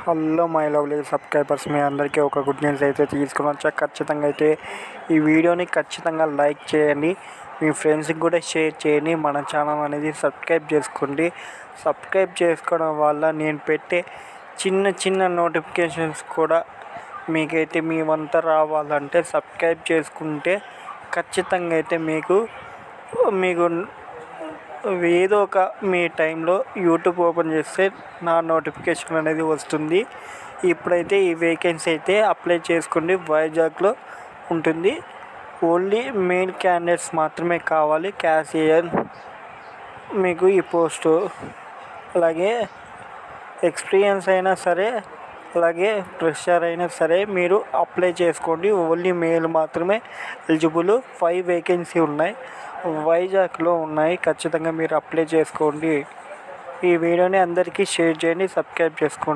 Hello my lovely subscribers, మీ అందరికీ ఒక good news అయితే తీసుకుని వచ్చా. ఖచ్చితంగా అయితే ఈ వీడియోని ఖచ్చితంగా లైక్ చేయండి, మీ ఫ్రెండ్స్కి కూడా షేర్ చేయండి. మన ఛానల్ అనేది సబ్స్క్రైబ్ చేసుకోండి. సబ్స్క్రైబ్ చేసుకోవడం వల్ల నేను పెట్టే చిన్న చిన్న నోటిఫికేషన్స్ కూడా మీకైతే మీ వంత రావాలంటే సబ్స్క్రైబ్ చేసుకుంటే ఖచ్చితంగా అయితే మీకు ఏదో ఒక మీ టైంలో యూట్యూబ్ ఓపెన్ చేస్తే నా నోటిఫికేషన్ అనేది వస్తుంది. ఇప్పుడైతే ఈ వేకెన్సీ అయితే అప్లై చేసుకోండి. వైజాగ్లో ఉంటుంది. ఓన్లీ మెయిల్ క్యాండిడేట్స్ మాత్రమే కావాలి. క్యాషియర్ మీకు ఈ పోస్టు, అలాగే ఎక్స్పీరియన్స్ అయినా సరే, అలాగే ఫ్రెషర్ అయినా సరే మీరు అప్లై చేసుకోండి. ఓన్లీ మెయిల్ మాత్రమే ఎలిజిబుల్. 5 వేకెన్సీ ఉన్నాయి, వైజాగ్లో ఉన్నాయి. ఖచ్చితంగా మీరు అప్లై చేసుకోండి. ఈ వీడియోని అందరికీ షేర్ చేయండి, సబ్స్క్రైబ్ చేసుకోండి.